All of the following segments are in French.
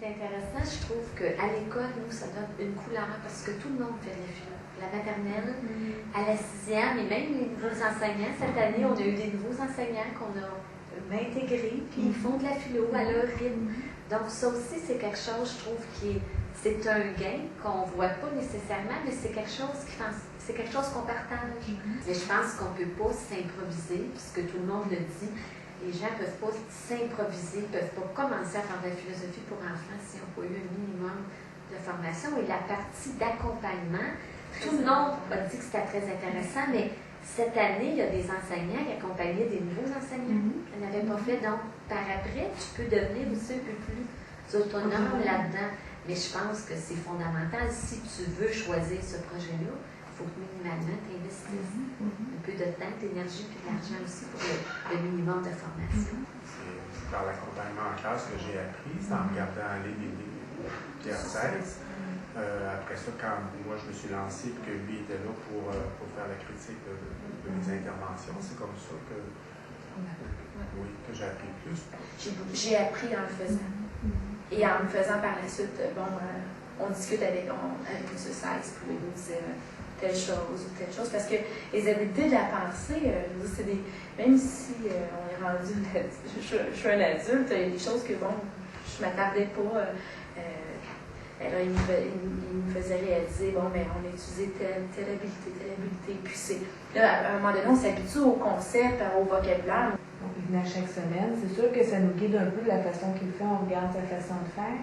est intéressant, je trouve qu'à l'école, nous, ça donne une couleur parce que tout le monde fait de la philo. La maternelle, à la 6e, et même les nouveaux enseignants. Cette année, on a eu des nouveaux enseignants qu'on a intégrés, puis ils font de la philo à leur rythme. Donc ça aussi, c'est quelque chose, je trouve, c'est un gain qu'on ne voit pas nécessairement, mais c'est quelque chose qu'on partage. Mais je pense qu'on ne peut pas s'improviser, puisque tout le monde le dit. Les gens ne peuvent pas s'improviser, ne peuvent pas commencer à faire de la philosophie pour enfants s'ils n'ont pas eu un minimum de formation. Et la partie d'accompagnement, tout le monde a dit que c'était très intéressant, mais cette année, il y a des enseignants qui accompagnaient des nouveaux enseignants qui n'avaient pas fait. Donc, par après, tu peux devenir aussi un peu plus autonome là-dedans. Mais je pense que c'est fondamental. Si tu veux choisir ce projet-là, il faut que minimalement tu investisses un peu de temps, d'énergie et d'argent aussi pour le minimum de formation. C'est par l'accompagnement en classe que j'ai appris, c'est en regardant en ligne Pierre 16. Après ça, quand moi je me suis lancé et que lui était là pour faire la critique de mes interventions, c'est comme ça que j'ai appris plus. J'ai appris en le faisant. Et en le faisant par la suite, on discute avec M. Sykes, puis il nous disait telle chose ou telle chose, parce que les habiletés de la pensée, c'est même si on est rendu, je suis un adulte, il y a des choses que, je ne m'attardais pas. Alors, il me faisait réaliser, mais on a utilisé telle habilité, puis là, à un moment donné, on s'habitue au concept, au vocabulaire. Il venait chaque semaine. C'est sûr que ça nous guide un peu de la façon qu'il fait, on regarde sa façon de faire.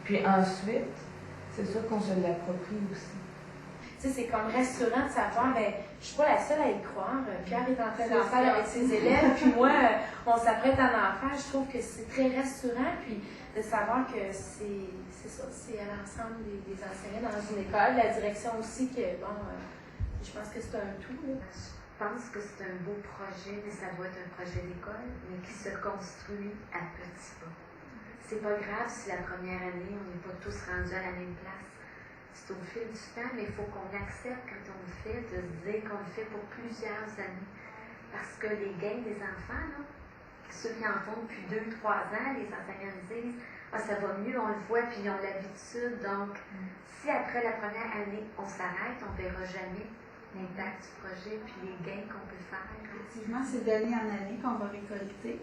Puis ensuite, c'est sûr qu'on se l'approprie aussi. Tu sais, c'est comme rassurant de savoir, je ne suis pas la seule à y croire. Pierre est en train d'en faire avec ses élèves, puis moi, on s'apprête à en faire. Je trouve que c'est très rassurant, puis de savoir que c'est ça, c'est à l'ensemble des enseignants dans une école, la direction aussi, que je pense que c'est un tout. Là. Je pense que c'est un beau projet, mais ça doit être un projet d'école, mais qui se construit à petits pas. C'est pas grave si la première année, on n'est pas tous rendus à la même place. C'est au fil du temps, mais il faut qu'on accepte quand on le fait, de se dire qu'on le fait pour plusieurs années. Parce que les gains des enfants, là, ceux qui en font depuis 2-3 ans, les enseignants disent ça va mieux, on le voit, puis ils ont l'habitude. Donc, si après la première année, on s'arrête, on ne verra jamais l'impact du projet puis les gains qu'on peut faire. Effectivement, c'est d'année en année qu'on va récolter.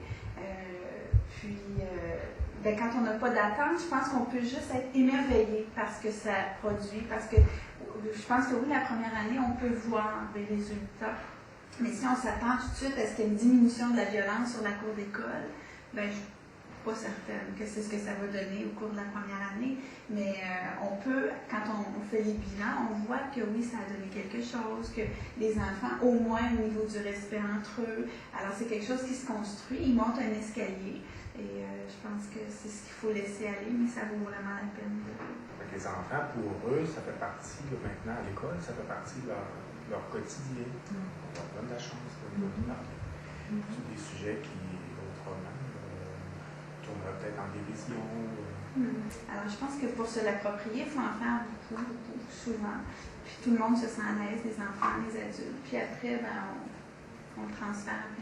Quand on n'a pas d'attente, je pense qu'on peut juste être émerveillé par ce que ça produit, parce que je pense que oui, la première année, on peut voir des résultats, mais si on s'attend tout de suite à ce qu'il y ait une diminution de la violence sur la cour d'école, je ne suis pas certaine que c'est ce que ça va donner au cours de la première année, mais on peut, quand on fait les bilans, on voit que oui, ça a donné quelque chose, que les enfants, au moins au niveau du respect entre eux, alors c'est quelque chose qui se construit, ils montent un escalier, et je pense que c'est ce qu'il faut laisser aller, mais ça vaut vraiment la peine. Les enfants, pour eux, ça fait partie, maintenant à l'école, ça fait partie de leur quotidien. On leur donne la chance de parler. C'est des sujets qui, autrement, tourneraient peut-être en division. Alors, je pense que pour se l'approprier, il faut en faire beaucoup, souvent. Puis tout le monde se sent à l'aise, les enfants, les adultes. Puis après, on le transfère